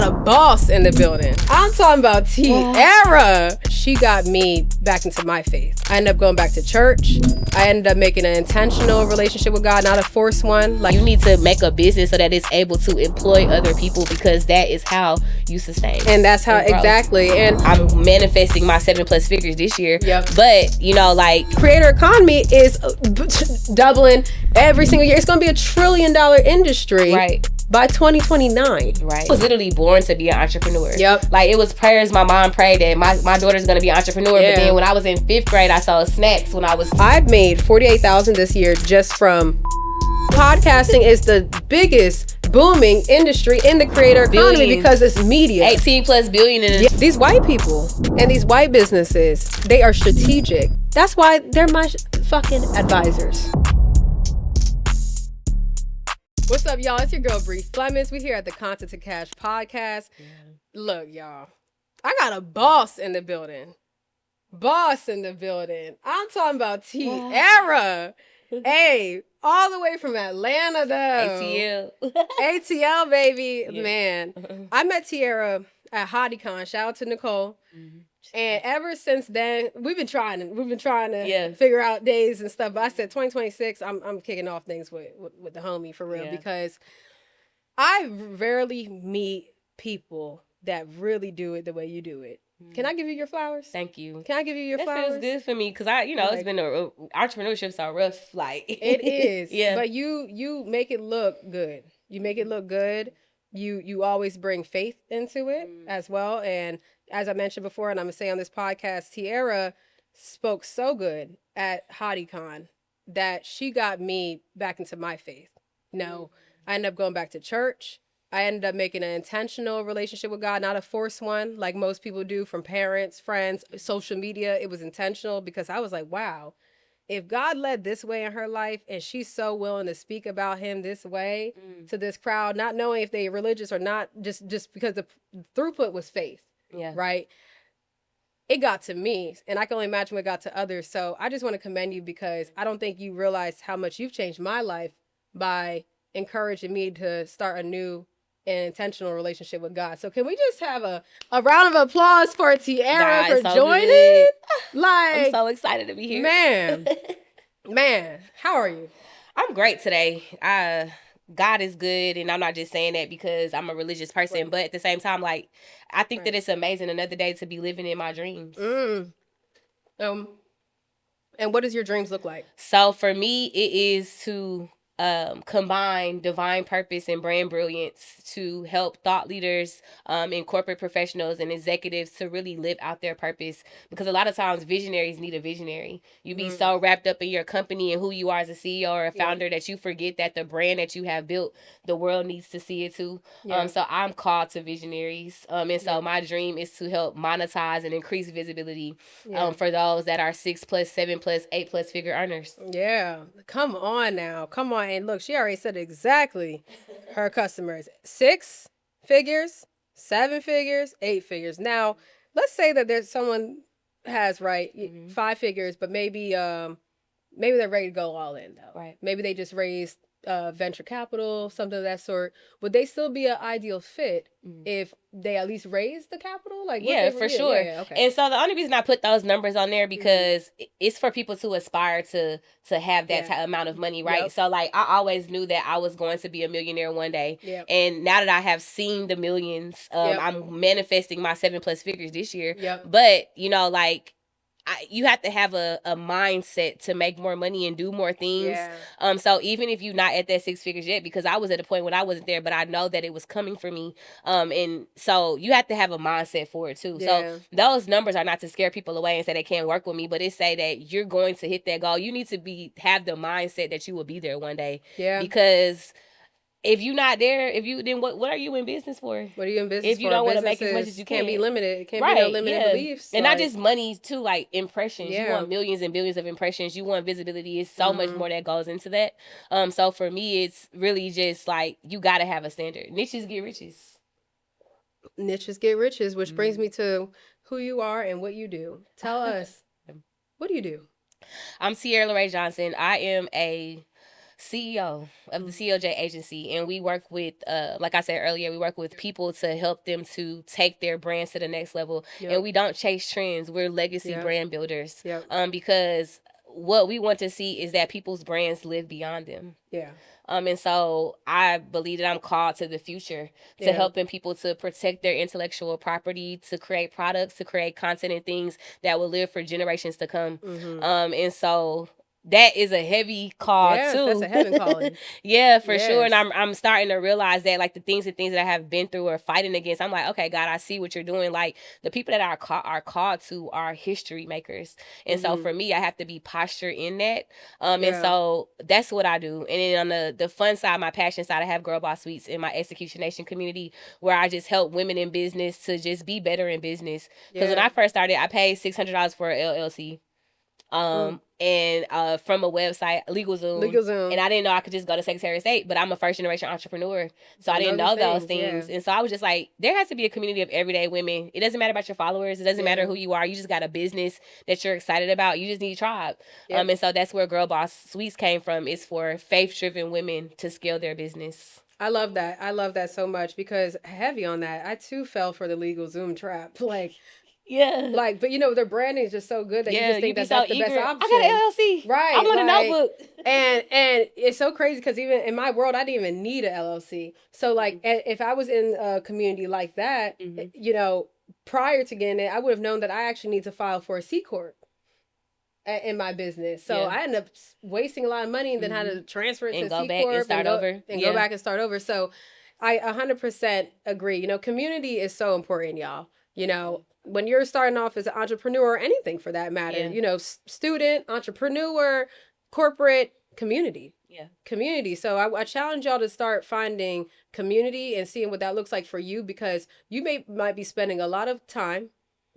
got a boss in the building. I'm talking about Tiara. She got me back into my faith. I ended up going back to church. I ended up making an intentional relationship with God, not a forced one. Like, you need to make a business so that it's able to employ other people, because that is how you sustain. And that's how, exactly. And I'm manifesting my 7+ figures this year. Yep. But, you know, like, creator economy is doubling every single year. It's going to be $1 trillion industry. Right. By 2029. Right. I was literally born to be an entrepreneur. Yep. Like, it was prayers my mom prayed that my daughter's going to be an entrepreneur. Yeah. But then when I was in 5th grade, I saw snacks when I've made $48,000 this year just from podcasting. Is the biggest booming industry in the creator economy because it's media. 18+ billion in These white people and these white businesses, they are strategic. That's why they're my fucking advisors. What's up, y'all? It's your girl, Flemings. We here at the Content to Cash podcast. Yeah. Look, y'all, I got a boss in the building. Boss in the building. I'm talking about Tiara. Hey, all the way from Atlanta, though. ATL, baby. Yeah. Man, I met Tiara at HotieCon. Shout out to Nicole. Mm-hmm. And ever since then, we've been trying to figure out days and stuff. But I said 2026, I'm kicking off things with the homie for real, because I rarely meet people that really do it the way you do it. Can I give you your flowers? Thank you. Can I give you your flowers? That feels good for me, because it's been entrepreneurship's so rough. Like, it is. Yeah. But you make it look good. You make it look good. You always bring faith into it as well. And as I mentioned before, and I'm going to say on this podcast, Tiara spoke so good at HotieCon that she got me back into my faith. I ended up going back to church. I ended up making an intentional relationship with God, not a forced one like most people do from parents, friends, social media. It was intentional because I was like, wow, if God led this way in her life and she's so willing to speak about him this way to this crowd, not knowing if they're religious or not, just because the throughput was faith. Yeah. Right. It got to me, and I can only imagine what it got to others. So I just want to commend you, because I don't think you realize how much you've changed my life by encouraging me to start a new and intentional relationship with God. So can we just have a round of applause for Tiara for joining? Like, I'm so excited to be here. Man, how are you? I'm great today. God is good, and I'm not just saying that because I'm a religious person, but at the same time, like, I think that it's amazing another day to be living in my dreams. And what does your dreams look like? So for me, it is to combine divine purpose and brand brilliance to help thought leaders and corporate professionals and executives to really live out their purpose. Because a lot of times visionaries need a visionary. You be so wrapped up in your company and who you are as a CEO or a founder that you forget that the brand that you have built, the world needs to see it too. So I'm called to visionaries. And so my dream is to help monetize and increase visibility for those that are 6+, 7+, 8+ figure earners. Yeah. Come on now. Come on. And look, she already said exactly her customers. 6 figures, 7 figures, 8 figures. Now, let's say that there's someone has 5 figures, but maybe they're ready to go all in though. Right. Maybe they just raised venture capital, something of that sort. Would they still be an ideal fit if they at least raise the capital? Like, for sure. Okay. And so the only reason I put those numbers on there because it's for people to aspire to have that amount of money, right? Yep. So like, I always knew that I was going to be a millionaire one day. Yep. And now that I have seen the millions, I'm manifesting my 7+ figures this year. Yep. But like, you have to have a mindset to make more money and do more things. Yeah. So even if you're not at that 6 figures yet, because I was at a point when I wasn't there, but I know that it was coming for me. And so you have to have a mindset for it too. Yeah. So those numbers are not to scare people away and say they can't work with me, but it say that you're going to hit that goal. You need to have the mindset that you will be there one day. Yeah. Because if you're not there, then what are you in business for? What are you in business for? If you don't want to make as much as you can. Can't be limited. It can't be no limited beliefs. And not just money too, like impressions. Yeah. You want millions and billions of impressions. You want visibility. It's so much more that goes into that. So for me, it's really just like, you got to have a standard. Niches get riches. Niches get riches, which brings me to who you are and what you do. Tell us, what do you do? I'm Tiara LaRae Johnson. I am a CEO of the CLJ agency, and we work with, like I said earlier, we work with people to help them to take their brands to the next level. And we don't chase trends. We're legacy brand builders. Because what we want to see is that people's brands live beyond them. And so I believe that I'm called to the future to helping people to protect their intellectual property, to create products, to create content and things that will live for generations to come. And so that is a heavy call too. That's a heaven calling. For sure. And I'm starting to realize that, like, the things that I have been through or fighting against, I'm like, okay, God, I see what you're doing. Like, the people that are called to are history makers. And so for me, I have to be postured in that. And so that's what I do. And then on the fun side, my passion side, I have Girl Boss Suites in my Execution Nation community, where I just help women in business to just be better in business. Because when I first started, I paid $600 for an LLC. And from a website, LegalZoom. And I didn't know I could just go to Secretary of State, but I'm a first generation entrepreneur. So I didn't know those things. And so I was just like, there has to be a community of everyday women. It doesn't matter about your followers. It doesn't matter who you are. You just got a business that you're excited about. You just need a tribe. And so that's where Girl Boss Suites came from. It's for faith-driven women to scale their business. I love that. I love that so much, because heavy on that. I too fell for the LegalZoom trap. Like, but their branding is just so good that you just think that's the best option. I got an LLC. Right. I want a notebook. And it's so crazy, because even in my world, I didn't even need an LLC. So, like, if I was in a community like that, prior to getting it, I would have known that I actually need to file for a C Corp in my business. So I ended up wasting a lot of money, and then had to transfer it to C Corp and start over. And go back and start over. So I 100% agree. Community is so important, y'all. When you're starting off as an entrepreneur, or anything for that matter, student, entrepreneur, corporate, community. Community. So I challenge y'all to start finding community and seeing what that looks like for you, because you might be spending a lot of time,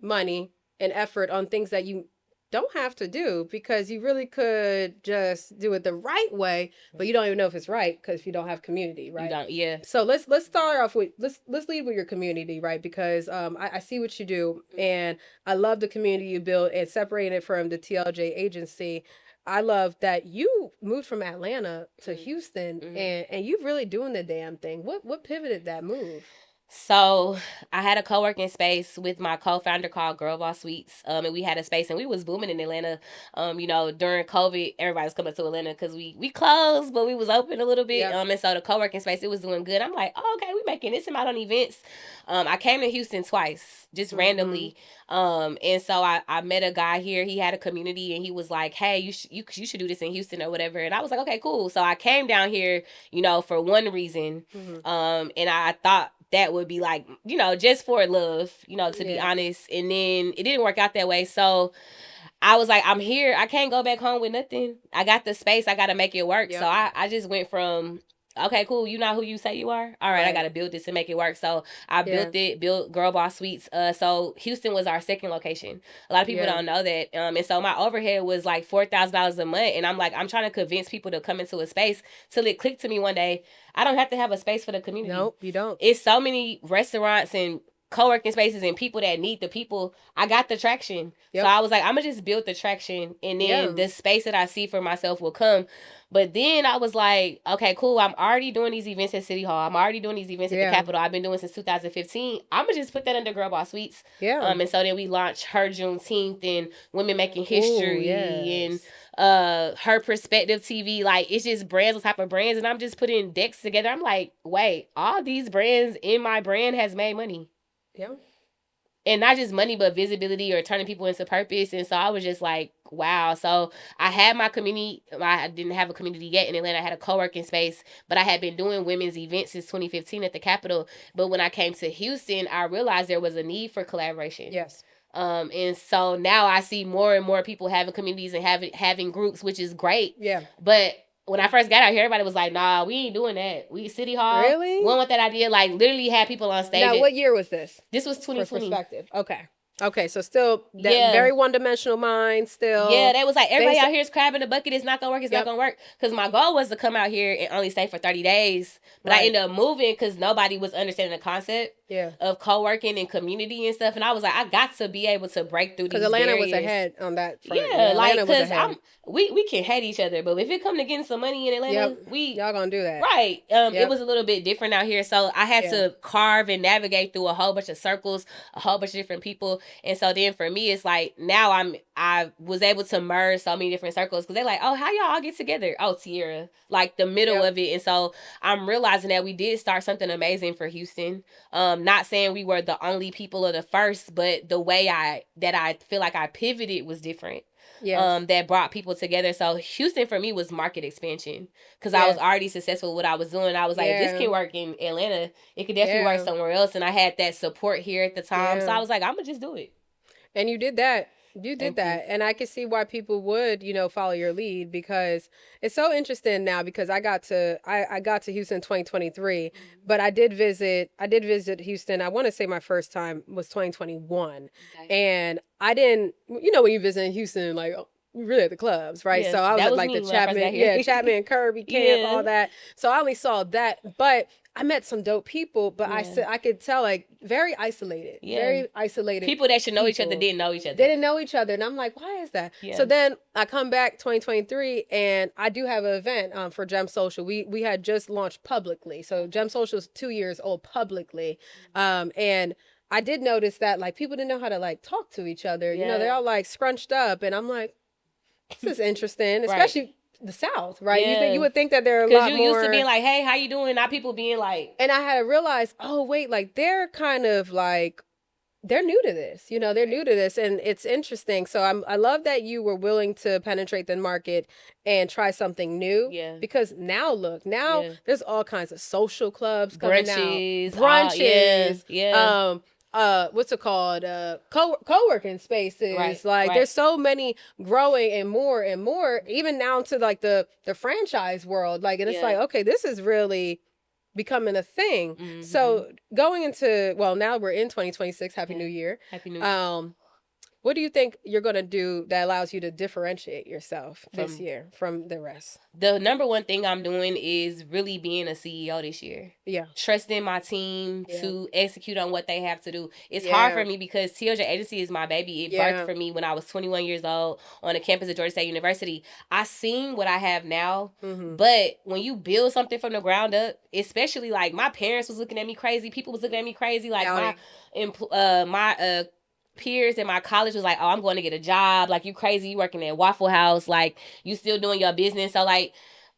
money, and effort on things that you don't have to do, because you really could just do it the right way, but you don't even know if it's right, because you don't have community, right? You don't, So let's start off with let's lead with your community, right? Because I see what you do, and I love the community you build, and separating it from the TLJ agency. I love that you moved from Atlanta to Houston, and you're really doing the damn thing. What pivoted that move? So I had a co-working space with my co-founder called Girl Boss Suites. And we had a space, and we was booming in Atlanta. During COVID, everybody was coming to Atlanta because we closed, but we was open a little bit. And so the co-working space, it was doing good. I'm like, oh, okay, we making this amount on events. I came to Houston twice, just randomly. And so I met a guy here. He had a community, and he was like, hey, you should do this in Houston or whatever. And I was like, okay, cool. So I came down here, for one reason. And I thought that would be like, just for love, to be honest. And then it didn't work out that way. So I was like, I'm here. I can't go back home with nothing. I got the space. I got to make it work. So I just went from, okay, cool, you not who you say you are? All right, I got to build this and make it work. So I built Girl Boss Suites. So Houston was our second location. A lot of people don't know that. And so my overhead was like $4,000 a month. And I'm like, I'm trying to convince people to come into a space till it clicked to me one day. I don't have to have a space for the community. Nope, you don't. It's so many restaurants and co-working spaces and people that need the people. I got the traction. So I was like, I'm going to just build the traction, and then the space that I see for myself will come. But then I was like, okay, cool. I'm already doing these events at City Hall. I'm already doing these events at the Capitol. I've been doing since 2015. I'm going to just put that under Girl Boss Suites. And so then we launched Her Juneteenth and Women Making History and Her Perspective TV. Like, it's just brands on top of brands. And I'm just putting decks together. I'm like, wait, all these brands in my brand has made money. And not just money, but visibility or turning people into purpose. And so I was just like, wow. So I had my community. I didn't have a community yet in Atlanta. I had a co-working space, but I had been doing women's events since 2015 at the Capitol. But when I came to Houston, I realized there was a need for collaboration. And so now I see more and more people having communities and having groups, which is great. But when I first got out here, everybody was like, nah, we ain't doing that. We City Hall. Really? Went with that idea. Like, literally had people on stage. Now, what year was this? This was 2020. For perspective. Okay. Okay, so still that very one-dimensional mind still. Yeah, they was like, everybody out here is crabbing the bucket. It's not going to work. It's not going to work. Because my goal was to come out here and only stay for 30 days. But I ended up moving because nobody was understanding the concept of co-working and community and stuff. And I was like, I got to be able to break through these barriers. Because Atlanta was ahead on that front. Yeah, like, because we can hate each other. But if it come to getting some money in Atlanta, y'all going to do that. Right. It was a little bit different out here. So I had to carve and navigate through a whole bunch of circles, a whole bunch of different people. And so then for me, it's like, now I was able to merge so many different circles because they're like, oh, how y'all all get together? Oh, Tiara, like the middle of it. And so I'm realizing that we did start something amazing for Houston. Not saying we were the only people or the first, but the way I feel like I pivoted was different. That brought people together. So Houston for me was market expansion because I was already successful with what I was doing. I was like, if this can work in Atlanta, it could definitely work somewhere else. And I had that support here at the time. So I was like, I'm going to just do it. And you did that. You did that. And I can see why people would, follow your lead because it's so interesting now because I got to Houston in 2023, but I did visit Houston. I want to say my first time was 2021. And I didn't, when you visit in Houston, like, you're really at the clubs, right? So I was at like the Chapman Kirby camp, all that. So I only saw that, but I met some dope people, but I could tell like very isolated, very isolated. People that should know each other didn't know each other. They didn't know each other. And I'm like, why is that? Yeah. So then I come back 2023 and I do have an event for Gem Social. We had just launched publicly. So Gem Social is 2 years old publicly. And I did notice that like people didn't know how to like talk to each other. They're all like scrunched up and I'm like, this is interesting, especially the South, right? Yeah. You would think that they're a lot more... Because you used to being like, hey, how you doing? Not people being like... And I had to realize, oh, wait, like they're kind of like, they're new to this. They're new to this and it's interesting. So I love that you were willing to penetrate the market and try something new. Yeah. Because now there's all kinds of social clubs coming out. Brunches. What's it called? Co-working spaces. There's so many growing and more, even down to like the franchise world. Like, and it's like, okay, this is really becoming a thing. Mm-hmm. So going into, now we're in 2026. Happy New Year. Happy New Year. What do you think you're going to do that allows you to differentiate yourself this year from the rest? The number one thing I'm doing is really being a CEO this year. Yeah. Trusting my team to execute on what they have to do. It's hard for me because TLJ Agency is my baby. It birthed for me when I was 21 years old on the campus of Georgia State University. I seen what I have now, but when you build something from the ground up, especially like my parents was looking at me crazy. People was looking at me crazy. Like my peers in my college was like, oh, I'm going to get a job. Like, you crazy. You working at Waffle House. Like, you still doing your business. So, like,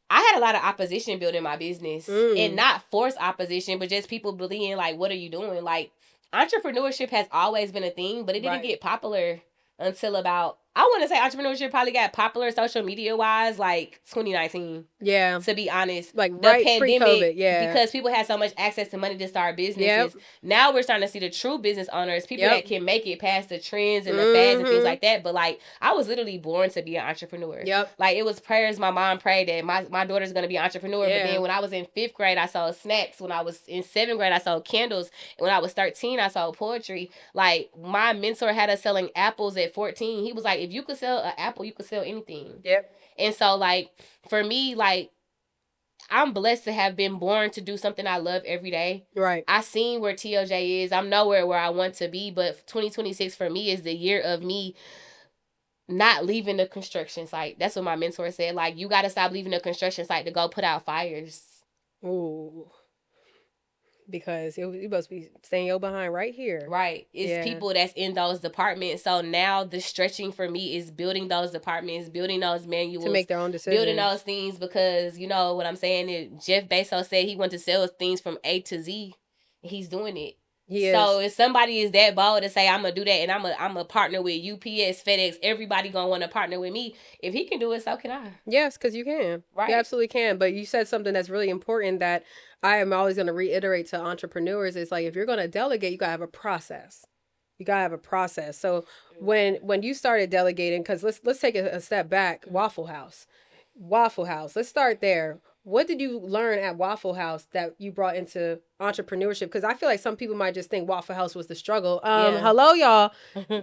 I had a lot of opposition building my business. And not forced opposition, but just people being like, what are you doing? Like, entrepreneurship has always been a thing, but it didn't get popular until about... I want to say entrepreneurship probably got popular social media wise like 2019. Yeah. To be honest. Like the pandemic, pre-COVID, because people had so much access to money to start businesses. Yep. Now we're starting to see the true business owners, people that can make it past the trends and the fads and things like that. But like I was literally born to be an entrepreneur. Yep. Like it was prayers my mom prayed that my daughter's going to be an entrepreneur. Yeah. But then when I was in 5th grade, I sold snacks. When I was in 7th grade, I sold candles. And when I was 13, I sold poetry. Like my mentor had us selling apples at 14. He was like, if you could sell an apple, you could sell anything. Yep. And so, like, for me, like, I'm blessed to have been born to do something I love every day. Right. I seen where TLJ is. I'm nowhere where I want to be, but 2026 for me is the year of me not leaving the construction site. That's what my mentor said. Like, you got to stop leaving the construction site to go put out fires. Ooh. Because you must be staying your behind right here. Right. It's people that's in those departments. So now the stretching for me is building those departments, building those manuals. To make their own decisions. Building those things because, you know what I'm saying? Jeff Bezos said he wanted to sell things from A to Z. He's doing it. So if somebody is that bold to say, I'm going to do that and I'm a partner with UPS, FedEx, everybody going to want to partner with me. If he can do it, so can I. Yes, because you can. Right. You absolutely can. But you said something that's really important that I am always going to reiterate to entrepreneurs. It's like, if you're going to delegate, you got to have a process. You got to have a process. So when you started delegating, because let's take a step back, Waffle House. Let's start there. what did you learn at Waffle House that you brought into entrepreneurship? Because I feel like some people might just think Waffle House was the struggle. Hello, y'all.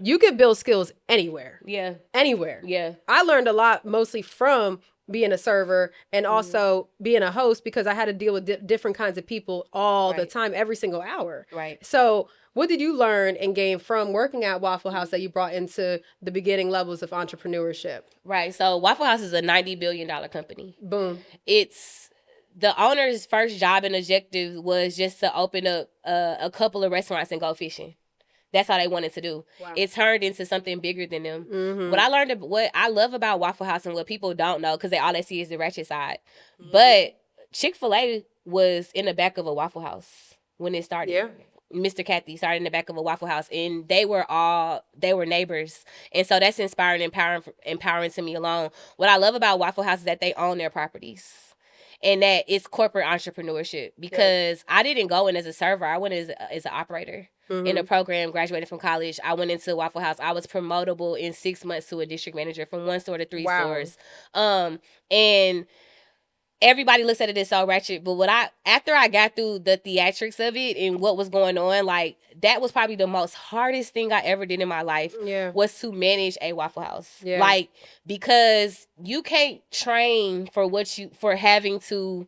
You can build skills anywhere. Yeah. Anywhere. Yeah. I learned a lot mostly from being a server and also being a host, because I had to deal with different kinds of people all the time, every single hour. Right. So what did you learn and gain from working at Waffle House that you brought into the beginning levels of entrepreneurship? Right. So Waffle House is a $90 billion company. Boom. It's the owner's first job and objective was just to open up a couple of restaurants and go fishing. That's all they wanted to do. Wow. It turned into something bigger than them. Mm-hmm. What I love about Waffle House and what people don't know, because all they see is the ratchet side. Mm-hmm. But Chick-fil-A was in the back of a Waffle House when it started. Yeah. Mr. Kathy started in the back of a Waffle House, and they were neighbors. And so that's inspiring and empowering to me alone. What I love about Waffle House is that they own their properties. And that it's corporate entrepreneurship, because I didn't go in as a server. I went as an operator in a program, graduated from college. I went into Waffle House. I was promotable in 6 months to a district manager from 1 store to 3 stores. And everybody looks at it as so ratchet, but after I got through the theatrics of it and what was going on, like, that was probably the most hardest thing I ever did in my life, was to manage a Waffle House. Yeah. Like, because you can't train for having to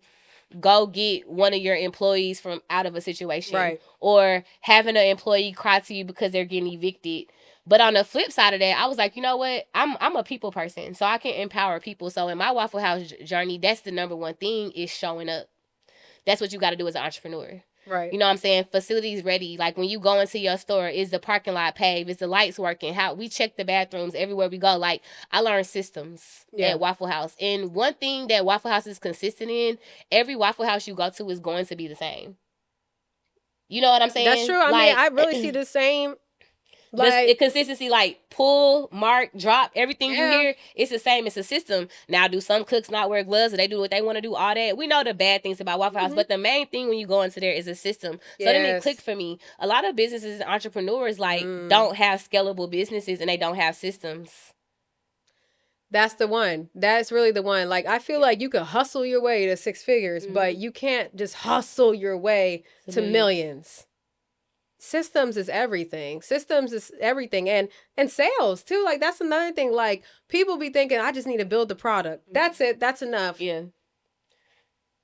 go get one of your employees from out of a situation, right, or having an employee cry to you because they're getting evicted. But on the flip side of that, I was like, you know what? I'm a people person, so I can empower people. So in my Waffle House journey, that's the number one thing, is showing up. That's what you got to do as an entrepreneur. Right. You know what I'm saying? Facilities ready. Like, when you go into your store, is the parking lot paved? Is the lights working? How we check the bathrooms everywhere we go. Like, I learned systems at Waffle House. And one thing that Waffle House is consistent in, every Waffle House you go to is going to be the same. You know what I'm saying? That's true. I mean, I really see the same. Like, consistency, like pull, mark, drop, everything you hear, it's the same. It's a system. Now, do some cooks not wear gloves, or they do what they want to do, all that? We know the bad things about Waffle House, but the main thing when you go into there is a system. So then it clicked for me. A lot of businesses and entrepreneurs don't have scalable businesses, and they don't have systems. That's the one. That's really the one. Like, I feel like you can hustle your way to 6 figures, but you can't just hustle your way to millions. Systems is everything. Systems is everything. And sales too. Like, that's another thing. Like, people be thinking, I just need to build the product. That's it. That's enough. Yeah.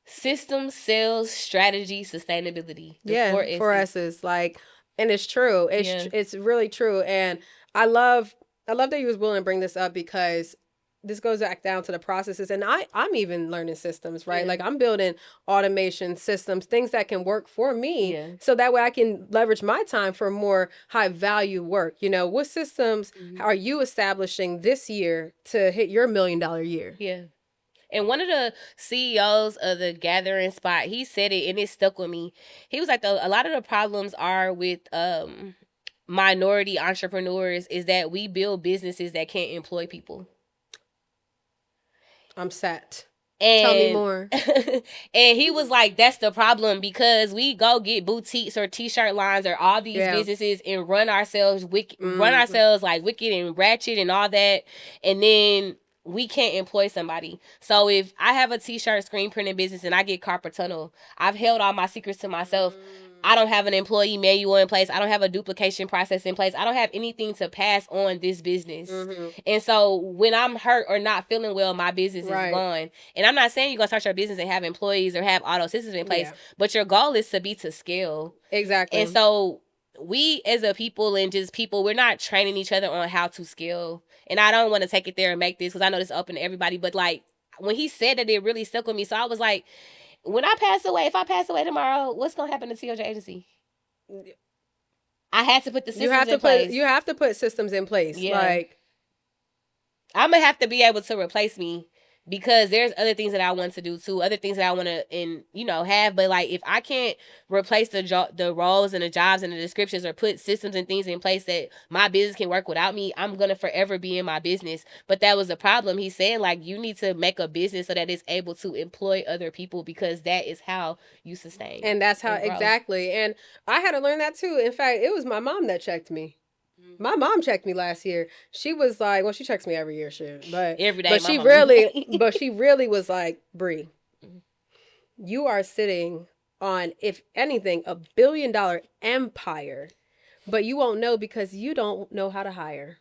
Systems, sales, strategy, sustainability. Yeah. 4 S's. Like, and it's true. It's really true. And I love that you was willing to bring this up, because this goes back down to the processes. And I'm even learning systems, right? Yeah. Like, I'm building automation systems, things that can work for me, so that way I can leverage my time for more high value work. You know, what systems are you establishing this year to hit your $1 million year? Yeah. And one of the CEOs of the Gathering Spot, he said it, and it stuck with me. He was like, a lot of the problems are with minority entrepreneurs is that we build businesses that can't employ people. I'm set. Tell me more. And he was like, that's the problem, because we go get boutiques or t-shirt lines or all these businesses and run ourselves like wicked and ratchet and all that. And then we can't employ somebody. So if I have a t-shirt screen printing business and I get carpal tunnel, I've held all my secrets to myself. I don't have an employee manual in place. I don't have a duplication process in place. I don't have anything to pass on this business. And so when I'm hurt or not feeling well, my business is gone. And I'm not saying you're going to start your business and have employees or have all those systems in place, but your goal is to be to scale. Exactly. And so we as a people and just people, we're not training each other on how to scale. And I don't want to take it there and make this, because I know this is open to everybody. But like, when he said that, it really stuck with me. So I was like, when I pass away, if I pass away tomorrow, what's going to happen to TLJ Agency? I had to put the systems in place. You have to put systems in place. Yeah. Like, I'm going to have to be able to replace me, because there's other things that I want to do too, other things that I want to, have. But like, if I can't replace the roles and the jobs and the descriptions, or put systems and things in place that my business can work without me, I'm going to forever be in my business. But that was the problem. He's saying, like, you need to make a business so that it's able to employ other people, because that is how you sustain. And that's how, exactly. And I had to learn that too. In fact, it was my mom that checked me. My mom checked me last year. She was like, well, she checks me every year, shit. But every day. But she really was like, Bree, you are sitting on, if anything, $1 billion empire, but you won't know because you don't know how to hire.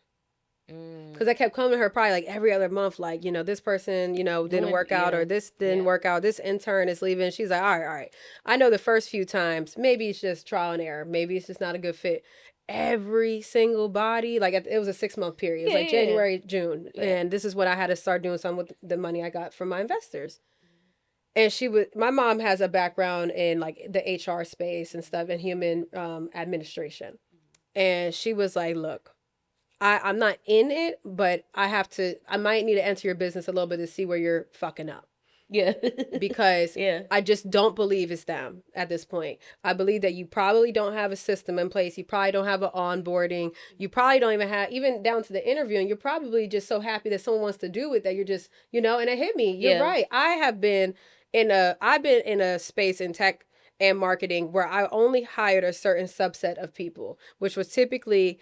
Because I kept coming to her probably like every other month, like, this person, didn't work out, or this didn't work out. This intern is leaving. She's like, all right. I know the first few times, maybe it's just trial and error. Maybe it's just not a good fit. Every single body, like it was a 6-month period. It was like January, June. Yeah. And this is when I had to start doing something with the money I got from my investors. And my mom has a background in like the HR space and stuff and human administration. And she was like, look, I'm not in it, but I might need to enter your business a little bit to see where you're fucking up. Yeah. Because I just don't believe it's them at this point. I believe that you probably don't have a system in place. You probably don't have an onboarding. You probably don't even have, even down to the interviewing, you're probably just so happy that someone wants to do it that you're just, and it hit me. You're right. I've been in a space in tech and marketing where I only hired a certain subset of people, which was typically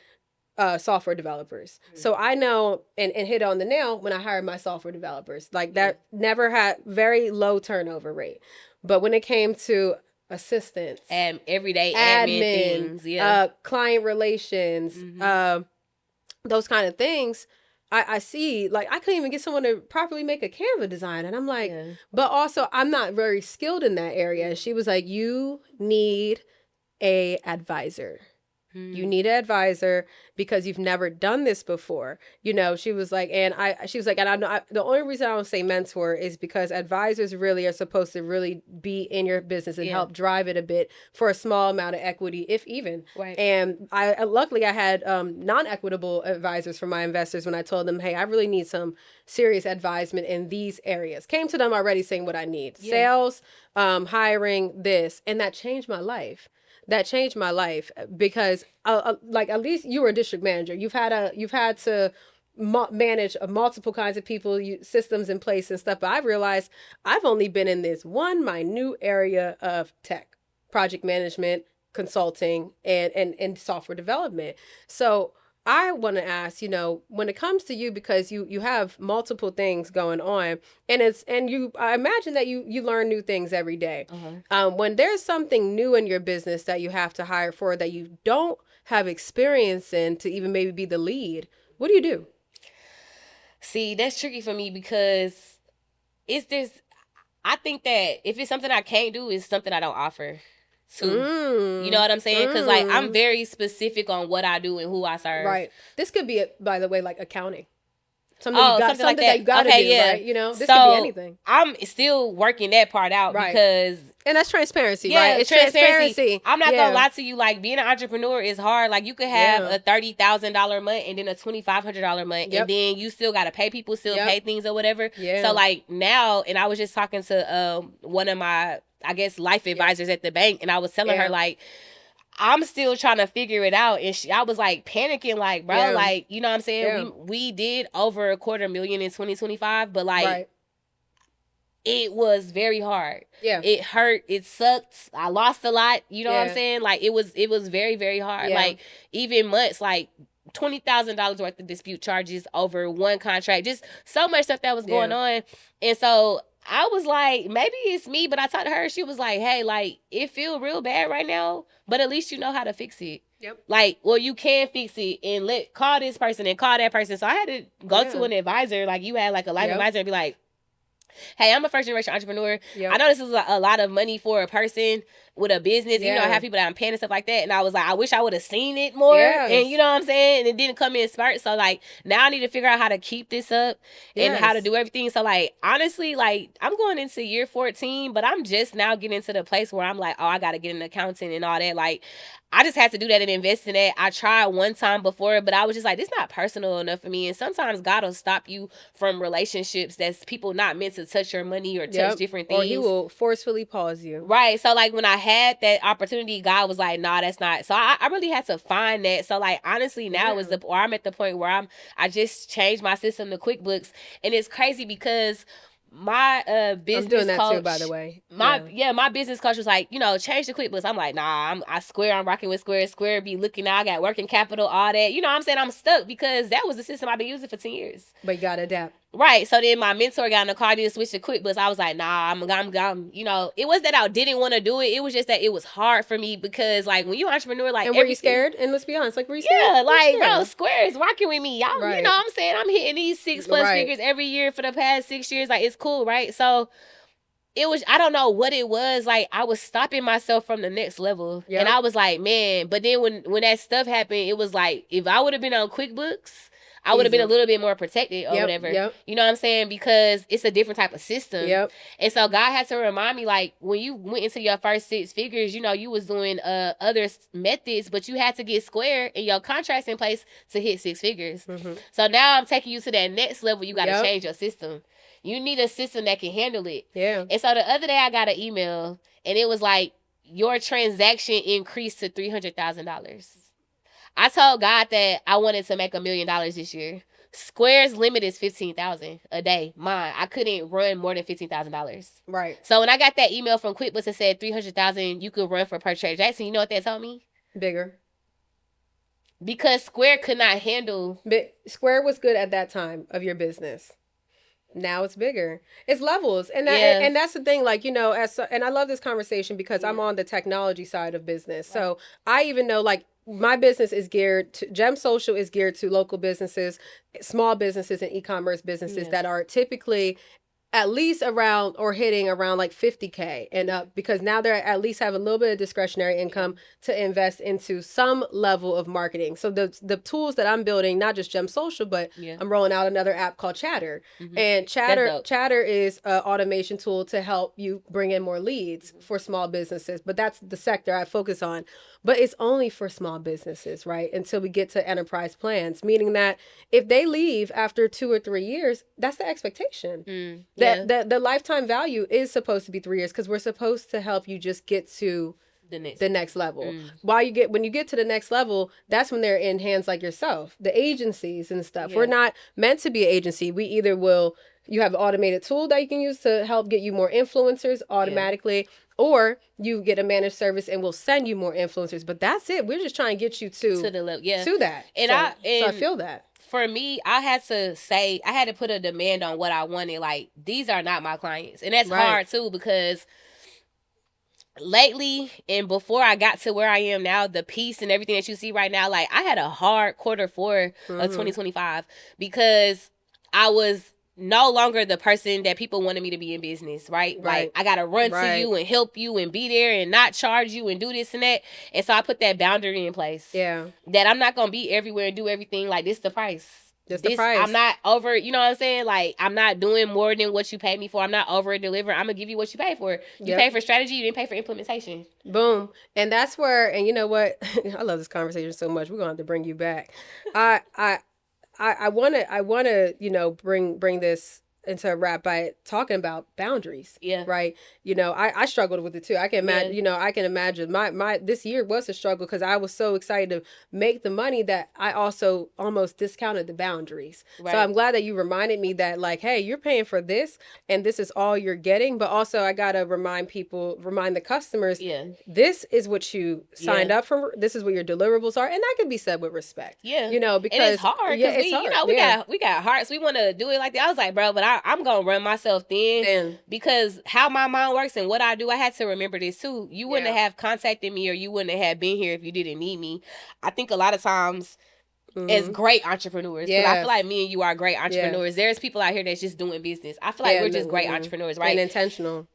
software developers. So I know and hit on the nail when I hired my software developers. Like that never had very low turnover rate. But when it came to assistants and everyday admin things, client relations, those kind of things, I see, like, I couldn't even get someone to properly make a Canva design. And I'm like, but also I'm not very skilled in that area. And she was like, you need a advisor. You need an advisor because you've never done this before. She was like, and I know the only reason I don't say mentor is because advisors really are supposed to really be in your business and help drive it a bit for a small amount of equity, if even. Right. And luckily I had non-equitable advisors for my investors when I told them, hey, I really need some serious advisement in these areas. Came to them already saying what I need. Sales, hiring, this, and that changed my life. That changed my life because, like, at least you were a district manager. You've had to manage multiple kinds of people, systems in place and stuff. But I realized I've only been in this one minute area of tech, project management, consulting, and software development. So I want to ask, when it comes to you, because you have multiple things going on, and I imagine that you learn new things every day. When there's something new in your business that you have to hire for that you don't have experience in to even maybe be the lead, what do you do? See, that's tricky for me because I think that if it's something I can't do, it's something I don't offer. You know what I'm saying? Because like I'm very specific on what I do and who I serve. Right. This could be, by the way, like accounting. Something like that you got to do, right? This could be anything. I'm still working that part out because... And that's transparency, right? It's transparency. I'm not going to lie to you. Like, being an entrepreneur is hard. Like, you could have a $30,000 month and then a $2,500 month. And then you still got to pay people, pay things or whatever. So, like, now, and I was just talking to one of my, I guess, life advisors at the bank. And I was telling her, like, I'm still trying to figure it out. And I was like panicking, like, bro, like, you know what I'm saying? We did over $250,000 in 2025, but like, it was very hard. Yeah. It hurt. It sucked. I lost a lot. You know what I'm saying? Like, it was very, very hard. Like, even months, like, $20,000 worth of dispute charges over one contract. Just so much stuff that was going on. And so I was like, maybe it's me, but I talked to her. She was like, hey, like, it feel real bad right now, but at least you know how to fix it. Yep. Like, well, you can fix it and call this person and call that person. So I had to go to an advisor. Like, you had like a life advisor and be like, hey, I'm a first generation entrepreneur. I know this is a lot of money for a person with a business. I have people that I'm paying and stuff like that. And I was like, I wish I would have seen it more. And you know what I'm saying? And it didn't come in spurts. So like, now I need to figure out how to keep this up and how to do everything. So like, honestly, like, I'm going into year 14, but I'm just now getting into the place where I'm like, oh, I got to get an accountant and all that. Like, I just had to do that and invest in that. I tried one time before, but I was just like, this not personal enough for me. And sometimes God will stop you from relationships that's people not meant to touch your money or touch different things. Or he will forcefully pause you. Right. So like, when I had that opportunity, God was like, nah, that's not. So I really had to find that. So like, honestly, now is I'm at the point where I just changed my system to QuickBooks. And it's crazy because my business I'm doing that coach, too, by the way. My business coach was like, change the QuickBooks. I'm like, nah, I'm rocking with Square. Square be looking out. I got working capital, all that. You know what I'm saying? I'm stuck because that was the system I've been using for 10 years. But you gotta adapt. Right. So then my mentor got in the car, I did switch to QuickBooks. I was like, nah, I'm you know, it was that I didn't want to do it. It was just that it was hard for me because, like, when you're an entrepreneur, like, and were you scared? And let's be honest, like, were you scared? Yeah, like, bro, Square is rocking with me. Y'all, right. You know what I'm saying? I'm hitting these 6+ figures every year for the past 6 years. Like, it's cool, right? So it was, I don't know what it was. Like, I was stopping myself from the next level. Yep. And I was like, man, but then when that stuff happened, it was like, if I would have been on QuickBooks, I would have been a little bit more protected or whatever. Yep. You know what I'm saying? Because it's a different type of system. Yep. And so God had to remind me, like, when you went into your first 6 figures, you know, you was doing other methods, but you had to get Square and your contracts in place to hit 6 figures. Mm-hmm. So now I'm taking you to that next level. You got to change your system. You need a system that can handle it. Yeah. And so the other day I got an email and it was like, your transaction increased to $300,000. I told God that I wanted to make $1 million this year. Square's limit is $15,000 a day. Mine, I couldn't run more than $15,000. Right. So when I got that email from QuickBooks that said $300,000 you could run for per transaction, you know what that told me? Bigger. Because Square could not handle. But Square was good at that time of your business. Now it's bigger. It's levels. And and that's the thing, like, you know, and I love this conversation because I'm on the technology side of business. Right. So I even know, like, my business is geared to, Gem Social is geared to local businesses, small businesses and e-commerce businesses that are typically at least around or hitting around like 50K and up, because now they're at least have a little bit of discretionary income to invest into some level of marketing. So the tools that I'm building, not just Gem Social, but I'm rolling out another app called Chatter. Mm-hmm. And Chatter is an automation tool to help you bring in more leads for small businesses. But that's the sector I focus on. But it's only for small businesses, right? Until we get to enterprise plans, meaning that if they leave after 2 or 3 years, that's the expectation. The lifetime value is supposed to be 3 years because we're supposed to help you just get to the next level. When you get to the next level, that's when they're in hands like yourself, the agencies and stuff. We're not meant to be an agency. We either you have an automated tool that you can use to help get you more influencers automatically, or you get a managed service and we'll send you more influencers. But that's it. We're just trying to get you to the level, to that. And I feel that. For me, I had to put a demand on what I wanted. Like, these are not my clients. And that's hard too, because lately and before I got to where I am now, the peace and everything that you see right now, like, I had a hard Q4 of 2025 because I was no longer the person that people wanted me to be in business, right? Like, I got to run to you and help you and be there and not charge you and do this and that. And so I put that boundary in place. Yeah. That I'm not going to be everywhere and do everything. Like, this the price. The price. I'm not over, you know what I'm saying? Like, I'm not doing more than what you pay me for. I'm not over delivering. I'm going to give you what you pay for. You pay for strategy. You didn't pay for implementation. Boom. And that's where, and you know what? I love this conversation so much. We're going to have to bring you back. I want to, you know, bring this into a wrap by talking about boundaries. Yeah. Right. You know, I struggled with it too. I can imagine, you know, I can imagine my this year was a struggle because I was so excited to make the money that I also almost discounted the boundaries. Right. So I'm glad that you reminded me that, like, hey, you're paying for this and this is all you're getting. But also I got to remind the customers, this is what you signed up for. This is what your deliverables are. And that could be said with respect. Yeah. You know, because and it's hard. Yeah, it's hard. You know, we got hearts. We want to do it like that. I was like, bro, but I'm going to run myself thin because how my mind works and what I do, I had to remember this too. You wouldn't have contacted me or you wouldn't have been here if you didn't need me. I think a lot of times as great entrepreneurs, because I feel like me and you are great entrepreneurs. There's people out here that's just doing business. I feel like we're just great entrepreneurs, right? And intentional.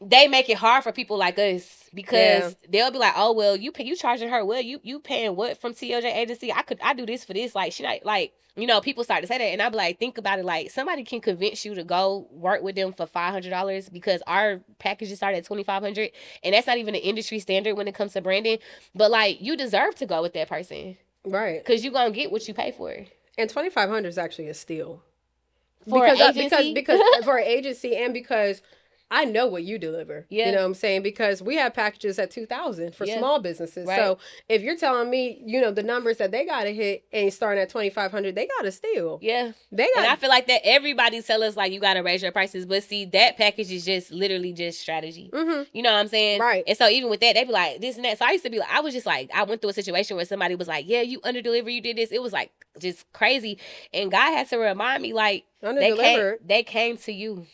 They make it hard for people like us because they'll be like, oh, well, you charging her. Well, you paying what from TLJ agency? I do this for this. Like, she not, like, you know, people start to say that. And I'll be like, think about it. Like, somebody can convince you to go work with them for $500 because our packages start at $2,500. And that's not even an industry standard when it comes to branding. But, like, you deserve to go with that person. Right. Because you're going to get what you pay for. And $2,500 is actually a steal. For an agency? Because for an agency and because I know what you deliver. Yeah. You know what I'm saying? Because we have packages at 2,000 for small businesses. Right. So if you're telling me, you know, the numbers that they got to hit and starting at 2,500, they got to steal. Yeah. And I feel like that everybody tell us like you got to raise your prices. But see, that package is just literally just strategy. Mm-hmm. You know what I'm saying? Right. And so even with that, they be like this and that. So I used to be like, I was just like, I went through a situation where somebody was like, yeah, you underdeliver, you did this. It was like just crazy. And God had to remind me like, they came to you.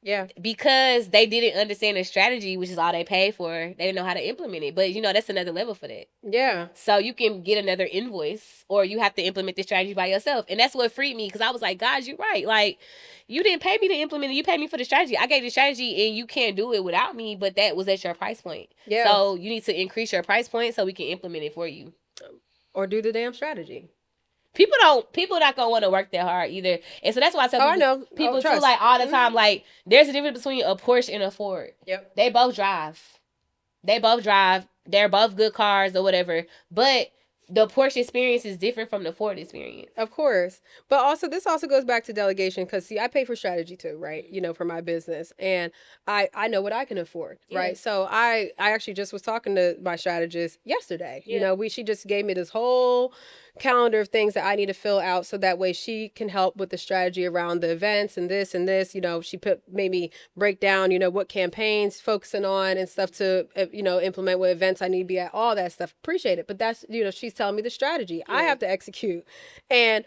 Yeah. Because they didn't understand the strategy, which is all they paid for. They didn't know how to implement it. But, you know, that's another level for that. Yeah. So you can get another invoice or you have to implement the strategy by yourself. And that's what freed me because I was like, God, you're right. Like, you didn't pay me to implement it. You paid me for the strategy. I gave the strategy and you can't do it without me, but that was at your price point. Yeah. So you need to increase your price point so we can implement it for you. Or do the damn strategy. People not gonna want to work that hard either. And so that's why I tell people too, like all the time, like there's a difference between a Porsche and a Ford. Yep. They both drive. They're both good cars or whatever. But the Porsche experience is different from the Ford experience. Of course. But also, this also goes back to delegation because, see, I pay for strategy too, right? You know, for my business. And I know what I can afford, right? So I actually just was talking to my strategist yesterday. Yeah. You know, she just gave me this whole calendar of things that I need to fill out so that way she can help with the strategy around the events and this. You know, she made me break down, you know, what campaigns focusing on and stuff to, you know, implement what events I need to be at, all that stuff. Appreciate it. But that's, you know, she's telling me the strategy. Yeah. I have to execute. And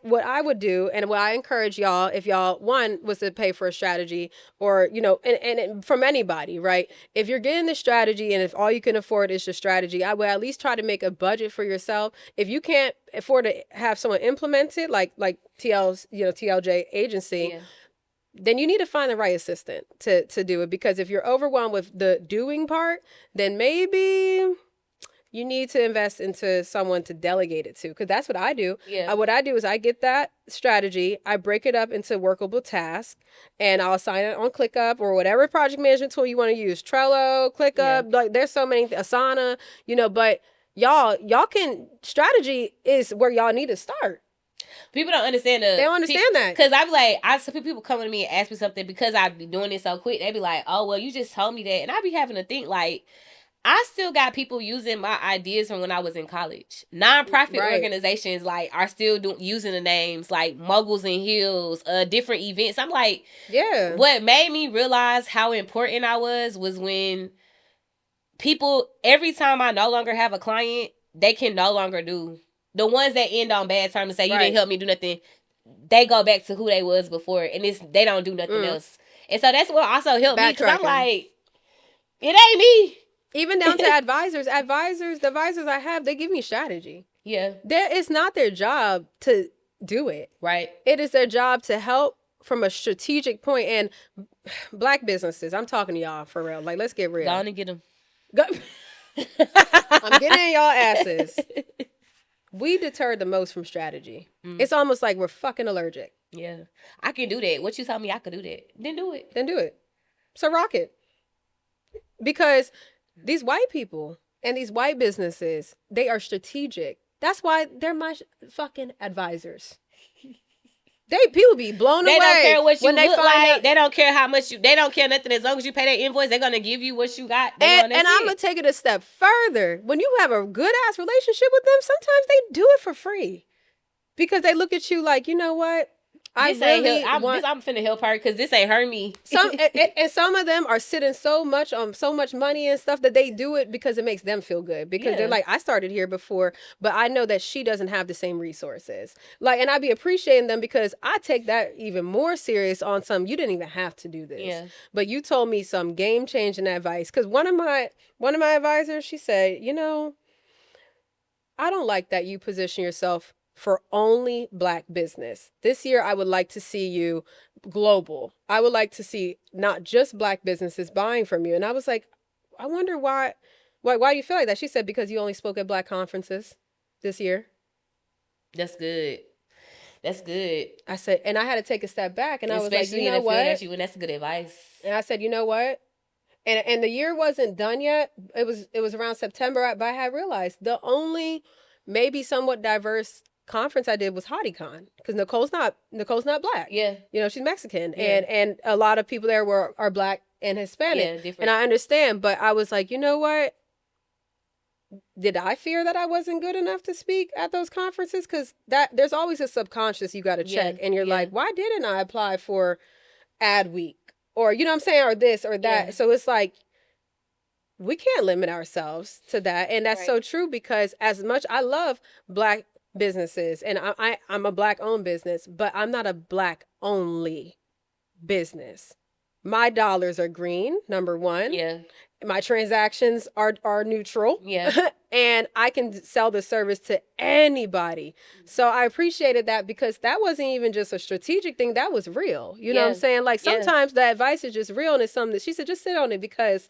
what I would do and what I encourage y'all, if y'all, one, was to pay for a strategy or, you know, and from anybody, right? If you're getting the strategy and if all you can afford is the strategy, I would at least try to make a budget for yourself. If you can't afford to have someone implement it, like TL's, you know, TLJ agency, then you need to find the right assistant to do it. Because if you're overwhelmed with the doing part, then maybe you need to invest into someone to delegate it to, because that's what I do. Yeah. What I do is I get that strategy, I break it up into workable tasks, and I'll assign it on ClickUp or whatever project management tool you want to use. Trello, ClickUp, like there's so many, Asana, you know, but y'all can, strategy is where y'all need to start. People don't understand they don't understand that. Because I be like, people come to me and ask me something because I be doing it so quick. They be like, oh, well, you just told me that. And I be having to think like, I still got people using my ideas from when I was in college. Nonprofit organizations are still using the names like Moguls and Hills, different events. I'm like, yeah. What made me realize how important I was when people, every time I no longer have a client, they can no longer do the ones that end on bad terms and say you didn't help me do nothing. They go back to who they was before, and they don't do nothing else. And so that's what also helped me because I'm like, it ain't me. Even down to advisors. The advisors I have, they give me strategy. Yeah. It's not their job to do it. Right. It is their job to help from a strategic point. And Black businesses, I'm talking to y'all for real. Like, let's get real. Go on and get them. I'm getting in y'all asses. We deter the most from strategy. It's almost like we're fucking allergic. Yeah. I can do that. What you tell me I could do that. Then do it. So rock it. Because these white people and these white businesses, they are strategic. That's why they're my fucking advisors. People be blown away. They don't care what you look like. They don't care how much they don't care nothing. As long as you pay their invoice, they're going to give you what you got. And I'm going to take it a step further. When you have a good ass relationship with them, sometimes they do it for free. Because they look at you like, you know what? I'm finna help her because this ain't hurt me. Some of them are sitting so much on so much money and stuff that they do it because it makes them feel good. Because they're like, I started here before, but I know that she doesn't have the same resources. And I be appreciating them because I take that even more serious on some. You didn't even have to do this, but you told me some game changing advice. Because one of my advisors, she said, you know, I don't like that you position yourself for only Black business. This year, I would like to see you global. I would like to see not just Black businesses buying from you. And I was like, I wonder why do you feel like that? She said, because you only spoke at Black conferences this year. That's good. I said, and I had to take a step back and I was like, you know what? And that's good advice. And I said, you know what? And the year wasn't done yet. It was around September, but I had realized the only maybe somewhat diverse conference I did was HotieCon, because Nicole's not black. Yeah. You know, she's Mexican. Yeah. And a lot of people there are black and Hispanic. Yeah, different. And I understand, but I was like, you know what? Did I fear that I wasn't good enough to speak at those conferences? Because there's always a subconscious you got to check. And you're like, why didn't I apply for Ad Week? Or, you know what I'm saying? Or this or that. Yeah. So it's like, we can't limit ourselves to that. And that's so true, because as much I love black businesses, and I'm a black owned business, but I'm not a black only business. My dollars are green, number one. Yeah. My transactions are neutral. Yeah. And I can sell the service to anybody. So I appreciated that, because that wasn't even just a strategic thing. That was real. You know what I'm saying? Like, sometimes the advice is just real, and it's something that she said, just sit on it, because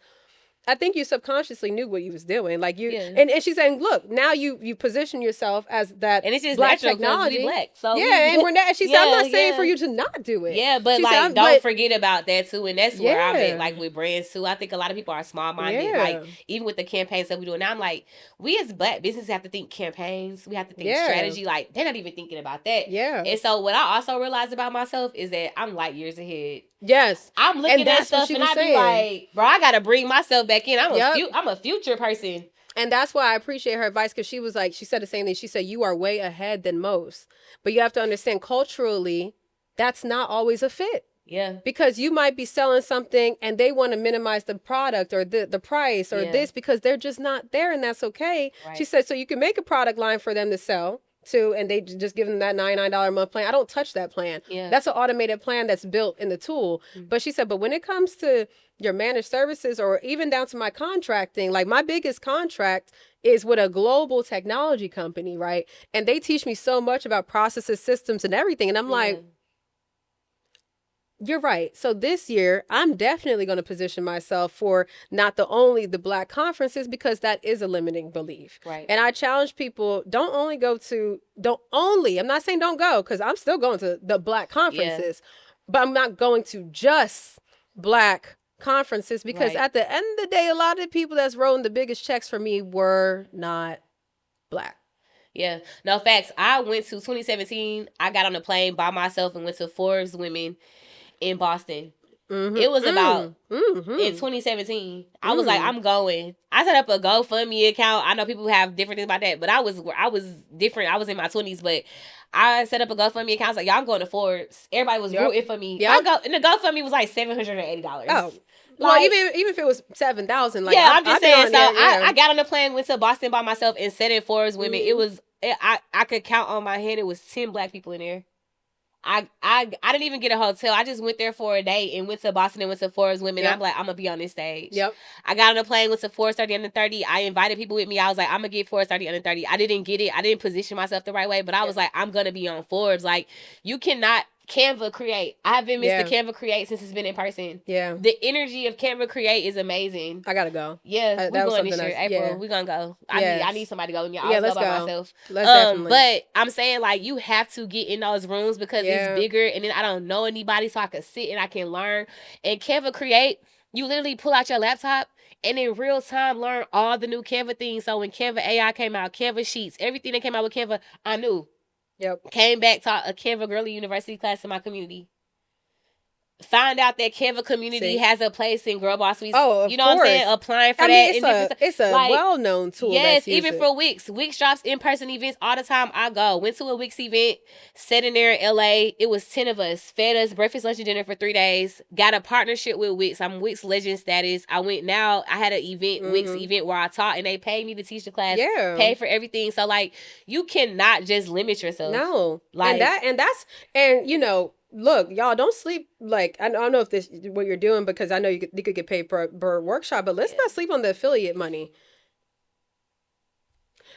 I think you subconsciously knew what you was doing. Like, you, and she's saying, look, now you position yourself as that, and it's just black natural technology. We black. So and we're not, she said, I'm not saying for you to not do it. Yeah, but she like, said, don't forget about that too. And that's where I'm at, like, with brands too. I think a lot of people are small-minded. Yeah. Like, even with the campaigns that we do. And I'm like, we as black businesses have to think campaigns. We have to think strategy. Like, they're not even thinking about that. Yeah. And so what I also realized about myself is that I'm light years ahead. Yes. I'm looking at stuff and I be like, bro, I got to bring myself back in. I'm a future person. And that's why I appreciate her advice, because she was like, she said the same thing. She said, you are way ahead than most. But you have to understand, culturally, that's not always a fit. Yeah. Because you might be selling something and they want to minimize the product or the price or this, because they're just not there, and that's okay. Right. She said, so you can make a product line for them to sell to, and they just give them that $99 a month plan. I don't touch that plan. Yeah. That's an automated plan that's built in the tool. Mm-hmm. But she said, but when it comes to your managed services, or even down to my contracting, like, my biggest contract is with a global technology company, right? And they teach me so much about processes, systems, and everything. And I'm like, you're right. So this year, I'm definitely going to position myself for not the black conferences, because that is a limiting belief. Right. And I challenge people, I'm not saying don't go, because I'm still going to the black conferences, but I'm not going to just black conferences, because at the end of the day, a lot of the people that's writing the biggest checks for me were not black. Yeah. No, facts. I went to 2017. I got on a plane by myself and went to Forbes Women in Boston. Mm-hmm. It was about in 2017. I was like, I'm going. I set up a GoFundMe account. I know people have different things about that, but I was different. I was in my 20s, but I set up a GoFundMe account. I was like, y'all, I'm going to Forbes. Everybody was rooting for me. And the GoFundMe was like $780. Oh. Well, even if it was 7,000, like, I'm just saying. So I got on the plane, went to Boston by myself, and sat in Forbes Women. It was I could count on my hand. It was 10 black people in there. I didn't even get a hotel. I just went there for a day and went to Boston and went to Forbes Women. I'm like, I'm going to be on this stage. Yep. I got on a plane, went to Forbes 30 under 30. I invited people with me. I was like, I'm going to get Forbes 30 under 30. I didn't get it. I didn't position myself the right way, but I was like, I'm going to be on Forbes. Like, you cannot Canva Create. I haven't missed the Canva Create since it's been in person. Yeah. The energy of Canva Create is amazing. I got to go. Yeah. We're going this year. April. We're going to go. I need somebody to go with me. I'll go by myself. Let's definitely. But I'm saying, like, you have to get in those rooms, because it's bigger, and then I don't know anybody, so I can sit and I can learn. And Canva Create, you literally pull out your laptop and in real time learn all the new Canva things. So when Canva AI came out, Canva Sheets, everything that came out with Canva, I knew. Yep. Came back, taught a Canva Girly University class in my community. Find out that Canva community has a place in Girl Boss Suite. Oh, you know what I'm saying? Applying for that. It's a like, well-known tool. Yes, even for Wix. Wix drops in-person events all the time. I go. Went to a Wix event, sat in there in LA. It was 10 of us. Fed us breakfast, lunch, and dinner for 3 days. Got a partnership with Wix. I'm Wix Legend status. I had an event, Wix event, where I taught, and they paid me to teach the class. Yeah. Paid for everything. So, like, you cannot just limit yourself. No. Like, and you know, look, y'all, don't sleep. Like, I don't know if this is what you're doing, because I know you could get paid per workshop, but let's not sleep on the affiliate money.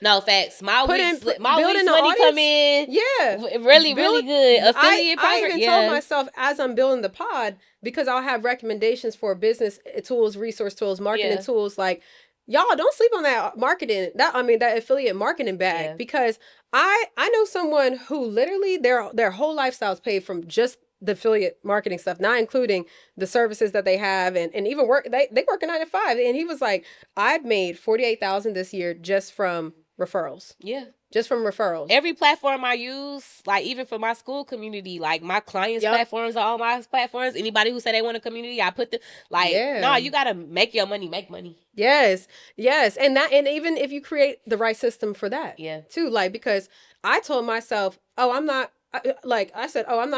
No, facts. My week's money come in. Yeah. Really good. Affiliate program. I even told myself, as I'm building the pod, because I'll have recommendations for business tools, resource tools, marketing tools, like, y'all, don't sleep on that marketing, that affiliate marketing bag, because I know someone who literally their whole lifestyle is paid from just the affiliate marketing stuff, not including the services that they have, and even work. They work a 9 to 5, and he was like, I've made $48,000 this year just from referrals. Yeah. Just from referrals. Every platform I use, like even for my school community, like my clients' platforms are all my platforms. Anybody who say they want a community, I put the no, you gotta make your money, make money. Yes. And even if you create the right system for that. Yeah. Too. Like, because I told myself, I'm not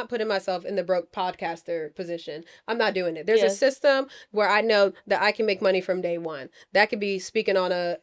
putting myself in the broke podcaster position. I'm not doing it. There's a system where I know that I can make money from day one. That could be speaking on a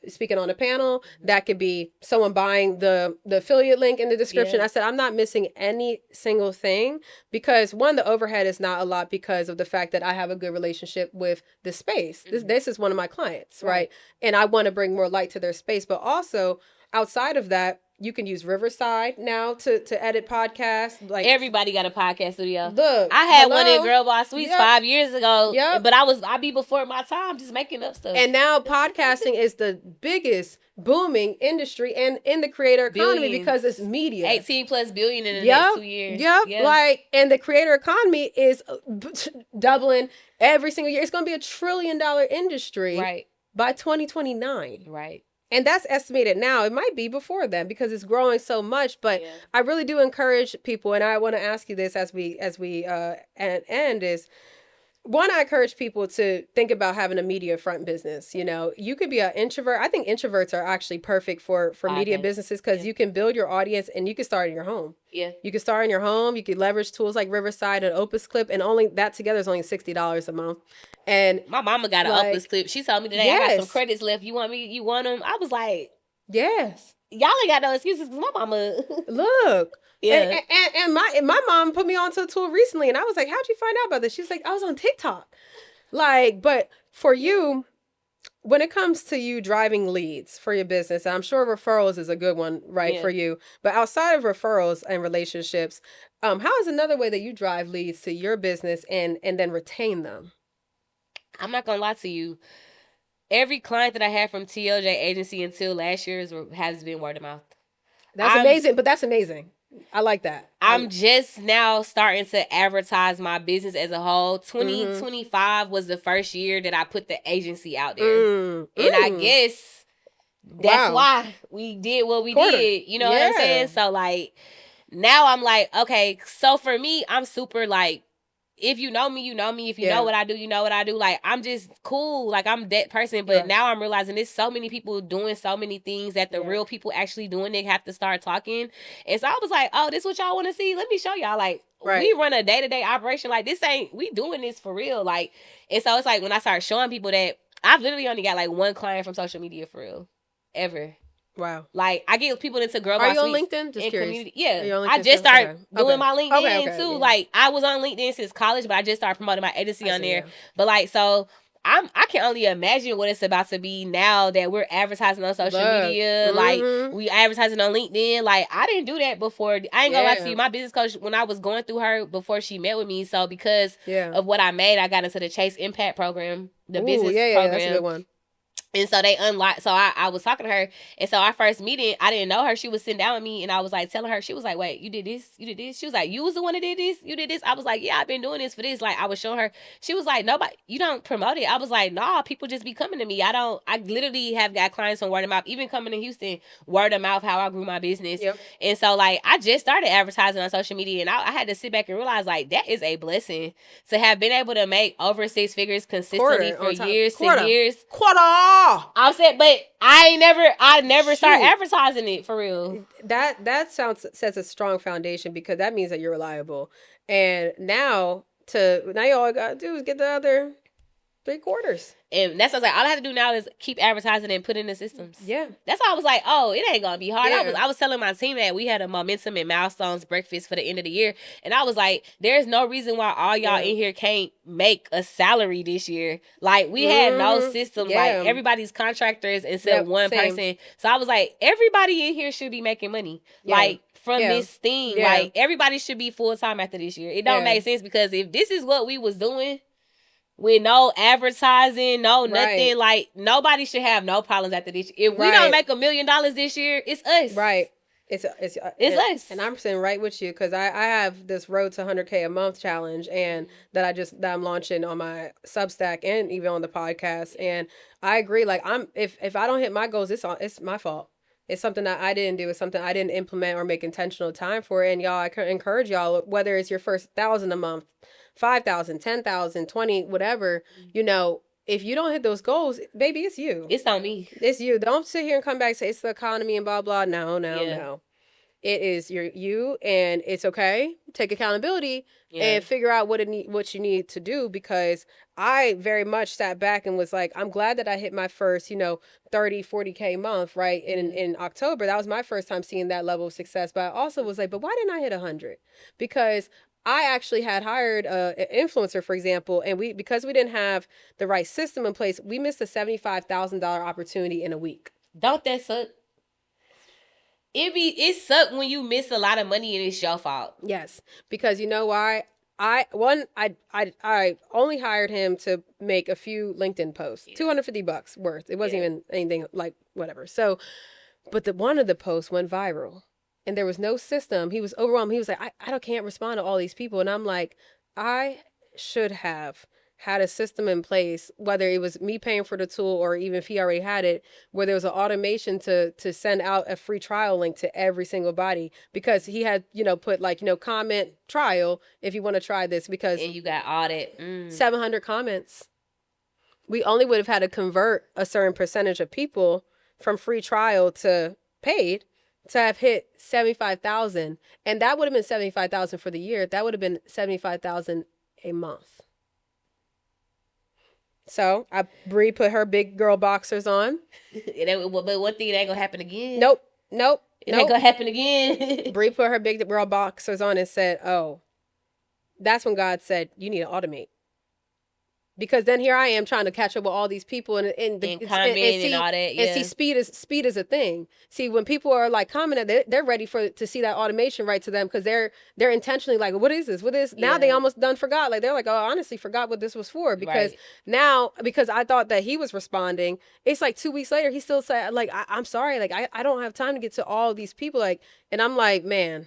panel. That could be someone buying the affiliate link in the description. I said, I'm not missing any single thing because one, the overhead is not a lot because of the fact that I have a good relationship with the space. This is one of my clients, right? And I want to bring more light to their space, but also outside of that, you can use Riverside now to edit podcasts. Like everybody got a podcast studio. Look, I had one in Girl Boss Suites 5 years ago. But I be before my time just making up stuff. And now podcasting is the biggest booming industry and in the creator economy because it's media. 18+ billion in the next 2 years. Like, and the creator economy is doubling every single year. It's going to be $1 trillion industry by 2029. Right. And that's estimated now. It might be before then because it's growing so much. But I really do encourage people, and I want to ask you this as we end is, one, I encourage people to think about having a media front business. You know, you could be an introvert. I think introverts are actually perfect for media businesses because you can build your audience and you can start in your home. Yeah. You can start in your home. You can leverage tools like Riverside and Opus Clip, and only that together is only $60 a month. And my mama got an Opus Clip. She told me today, I got some credits left. You want them? I was like, yes. Y'all ain't got no excuses because my mama. Look. Yeah. And my mom put me onto a tool recently, and I was like, how'd you find out about this? She was like, I was on TikTok. Like, but for you, when it comes to you driving leads for your business, and I'm sure referrals is a good one, right, for you. But outside of referrals and relationships, how is another way that you drive leads to your business and then retain them? I'm not going to lie to you. Every client that I had from TLJ Agency until last year has been word of mouth. That's amazing, but that's amazing. I like that. I'm just now starting to advertise my business as a whole. 2025 was the first year that I put the agency out there. And I guess that's why we did what we did. You know what I'm saying? So, like, now I'm like, okay, so for me, I'm super, like, if you know me, you know me. If you know what I do, you know what I do. Like, I'm just cool. Like, I'm that person. But now I'm realizing there's so many people doing so many things that the real people actually doing, they have to start talking. And so I was like, oh, this what y'all want to see? Let me show y'all. Like, we run a day-to-day operation. Like, we doing this for real. Like, and so it's like when I start showing people that I've literally only got like one client from social media for real. Ever. Wow. Like, I get people into Girl Boss Are you on Suites LinkedIn? Just curious. Community. Yeah. I just started doing my LinkedIn too. Yeah. Like, I was on LinkedIn since college, but I just started promoting my agency on there. Yeah. But like, so I can only imagine what it's about to be now that we're advertising on social media. Like, we advertising on LinkedIn. Like, I didn't do that before. I ain't gonna lie to you. My business coach, when I was going through her before she met with me, so because of what I made, I got into the Chase Impact program, the business program. That's a good one. And so they unlocked, so I was talking to her, and so our first meeting, I didn't know her. She was sitting down with me, and I was like telling her, she was like, wait, you did this? You did this? She was like, you was the one that did this? You did this? I was like, yeah, I've been doing this for this. Like, I was showing her. She was like, nobody, you don't promote it. I was like, nah, people just be coming to me. I literally have got clients from word of mouth, even coming to Houston, word of mouth, how I grew my business. Yep. And so, like, I just started advertising on social media, and I had to sit back and realize, like, that is a blessing to have been able to make over 6 figures consistently for years and years. I'm saying, but I never start advertising it for real. That sets a strong foundation because that means that you're reliable. And now you all I gotta do is get the other 3/4. And that's what I was like, all I have to do now is keep advertising and put in the systems. Yeah. That's why I was like, oh, it ain't gonna be hard. Yeah. I was telling my team that we had a momentum and milestones breakfast for the end of the year. And I was like, there's no reason why all y'all in here can't make a salary this year. Like, we had no systems. Like, everybody's contractors instead of one person. So I was like, everybody in here should be making money. Yeah. Like, from this thing. Yeah. Like, everybody should be full-time after this year. It don't make sense because if this is what we was doing with no advertising, no nothing, like, nobody should have no problems after this. If we don't make $1 million this year, it's us. Right. It's us. And I'm sitting right with you because I have this road to 100K a month challenge and that I'm launching on my Substack and even on the podcast. And I agree. Like, if I don't hit my goals, it's my fault. It's something that I didn't do. It's something I didn't implement or make intentional time for. And y'all, I encourage y'all, whether it's your first 1,000 a month, 5,000, 10,000, 20, whatever, you know, if you don't hit those goals, baby, it's you. It's on me. It's you. Don't sit here and come back and say it's the economy and blah, blah. No. It is you, and it's okay. Take accountability and figure out what you need to do, because I very much sat back and was like, I'm glad that I hit my first, 30, 40K month, right? In October. That was my first time seeing that level of success. But I also was like, but why didn't I hit 100? Because I actually had hired an influencer, for example, and because we didn't have the right system in place, we missed a $75,000 opportunity in a week. Don't that suck? It suck when you miss a lot of money and it's your fault. Yes, because you know why? I only hired him to make a few LinkedIn posts, $250 worth. It wasn't even anything like whatever. So, but one of the posts went viral, and there was no system. He was overwhelmed. He was like, I can't respond to all these people, and I'm like, I should have had a system in place, whether it was me paying for the tool or even if he already had it, where there was an automation to send out a free trial link to every single body, because he had, put comment trial if you want to try this, because and you got audit 700 comments. We only would have had to convert a certain percentage of people from free trial to paid to have hit 75,000, and that would have been 75,000 for the year. That would have been 75,000 a month. So Bree put her big girl boxers on. But one thing, it ain't gonna happen again. Nope. It ain't gonna happen again. Bree put her big girl boxers on and said, "Oh, that's when God said you need to automate." Because then here I am trying to catch up with all these people and comment and all that. Yeah. And see, speed is a thing. See, when people are like commenting, they're ready to see that automation right to them, because they're intentionally like, what is this? What is now? They almost done forgot. Like, they're like, oh, I honestly forgot what this was for, because now, because I thought that he was responding, it's like 2 weeks later he still said, like, I'm sorry, like I don't have time to get to all these people, like, and I'm like, man,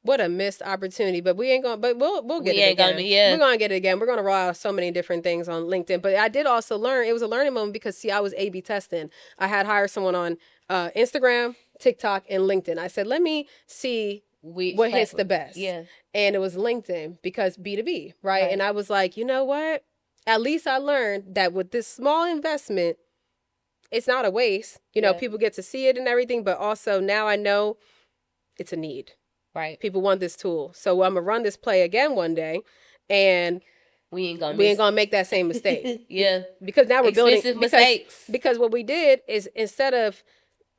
what a missed opportunity. But we ain't gonna. But we'll get it again. We're gonna get it again. We're gonna roll out so many different things on LinkedIn. But I did also learn. It was a learning moment, because see, I was A/B testing. I had hired someone on Instagram, TikTok, and LinkedIn. I said, let me see what hits the best. Yeah. And it was LinkedIn, because B2B, right? And I was like, you know what? At least I learned that with this small investment, it's not a waste. People get to see it and everything, but also now I know it's a need. Right. People want this tool. So I'm going to run this play again one day, and we ain't going to make that same mistake. Yeah. Because now we're building mistakes. Because what we did is, instead of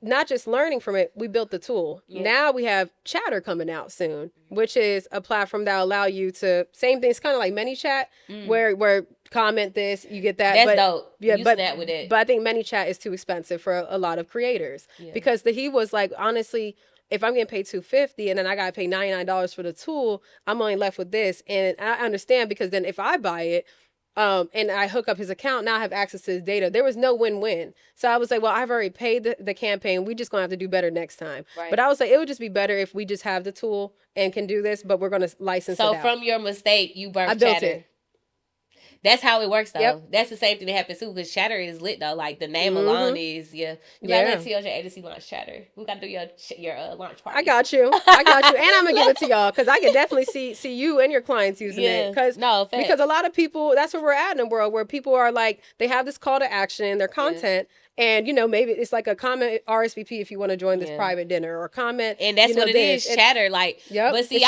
not just learning from it, we built the tool. Yeah. Now we have Chatter coming out soon, which is a platform that will allow you to, same thing, it's kind of like ManyChat, where comment this, you get that. That's dope. Yeah, that with it. But I think ManyChat is too expensive for a lot of creators, because he was like, honestly, if I'm getting paid $250 and then I got to pay $99 for the tool, I'm only left with this. And I understand, because then if I buy it and I hook up his account, now I have access to his data. There was no win-win. So I was like, well, I've already paid the campaign. We just going to have to do better next time. Right. But I was like, it would just be better if we just have the tool and can do this, but we're going to license it out. So from your mistake, you birthed I built Chatter. It. That's how it works, though. Yep. That's the same thing that happens, too, because Chatter is lit, though. Like, the name alone is, You got to tell your agency launch Chatter. We got to do your launch party. I got you. And I'm going to give it to y'all, because I can definitely see you and your clients using it. Because a lot of people, that's where we're at in the world, where people are like, they have this call to action in their content. And, maybe it's like a comment RSVP if you want to join this private dinner, or comment. And that's what it is, Chatter. Like, but see,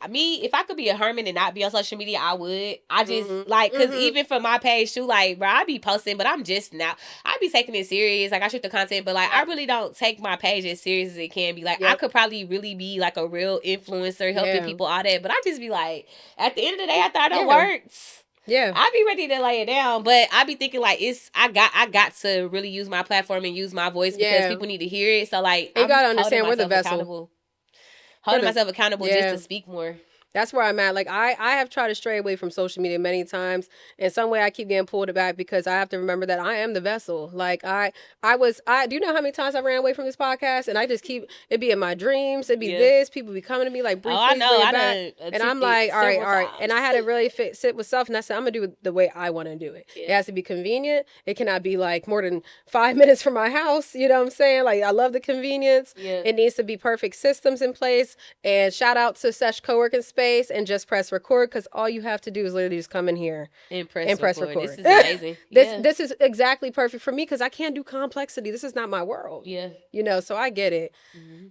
if I could be a hermit and not be on social media, I would. I just, because even for my page, too, like, bro, I be posting, but I'm just now, I be taking it serious. Like, I shoot the content, but, like, I really don't take my page as serious as it can be. Like, I could probably really be, like, a real influencer, helping people, all that. But I just be like, at the end of the day, I thought it worked. Yeah, I be ready to lay it down, but I be thinking like I got to really use my platform and use my voice, because people need to hear it. So like, you gotta understand we're the vessel. Holding myself accountable just to speak more. That's where I'm at. Like I have tried to stray away from social media many times. In some way I keep getting pulled back because I have to remember that I am the vessel. Like I do you know how many times I ran away from this podcast and I just keep it'd be in my dreams, it'd be this, people be coming to me like please bring it back. And I'm like, all right. And I had to really sit with self and I said, I'm gonna do it the way I want to do it. It has to be convenient. It cannot be like more than 5 minutes from my house. You know what I'm saying? Like I love the convenience. It needs to be perfect systems in place. And shout out to Sesh Co-working Space and just press record because all you have to do is literally just come in here and press record. This is amazing. This is exactly perfect for me because I can't do complexity. This is not my world. Yeah. You know, so I get it. Mm-hmm.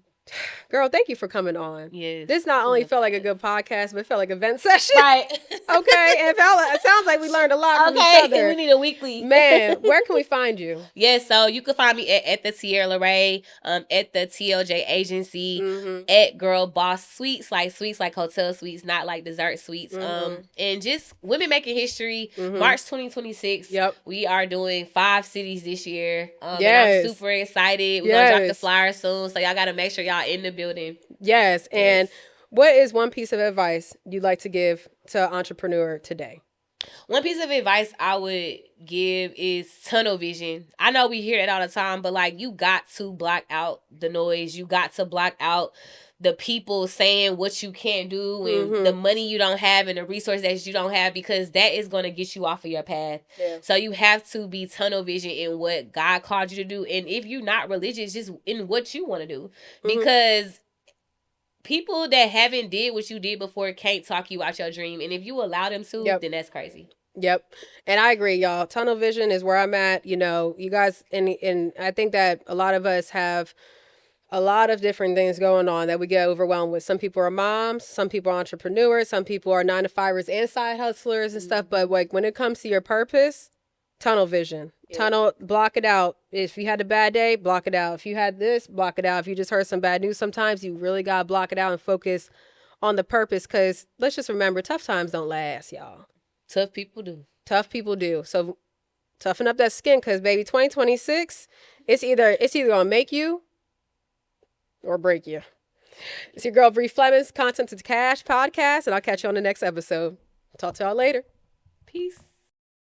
Girl, thank you for coming on. Yes. This not only felt like a good podcast, but it felt like a vent session. Right. Okay. And it sounds like we learned a lot from each other. We need a weekly. Man, where can we find you? Yes, so you can find me at the Tiara Ray, at the TLJ Agency, at Girl Boss Suites like hotel suites, not like dessert suites. And just women making history. March 2026. Yep. We are doing 5 cities this year. And I'm super excited. We're gonna drop the flyer soon, so y'all gotta make sure y'all in the building. Yes. And what is one piece of advice you'd like to give to an entrepreneur today? One piece of advice I would give is tunnel vision. I know we hear it all the time, but like you got to block out the noise. You got to block out the people saying what you can't do and the money you don't have and the resources that you don't have, because that is going to get you off of your path. Yeah. So you have to be tunnel vision in what God called you to do. And if you're not religious, just in what you want to do. Because people that haven't did what you did before can't talk you out your dream. And if you allow them to, then that's crazy. Yep. And I agree, y'all. Tunnel vision is where I'm at. You know, you guys, and I think that a lot of us have a lot of different things going on that we get overwhelmed with. Some people are moms, some people are entrepreneurs, some people are 9-to-5ers and side hustlers and stuff. But like when it comes to your purpose, tunnel vision. Block it out. If you had a bad day, block it out. If you had this, block it out. If you just heard some bad news, sometimes you really got to block it out and focus on the purpose, because let's just remember, tough times don't last, y'all. Tough people do. Tough people do. So toughen up that skin, because baby, 2026, it's either going to make you or break you. It's your girl, Flemings, Content to Cash podcast, and I'll catch you on the next episode. Talk to y'all later. Peace.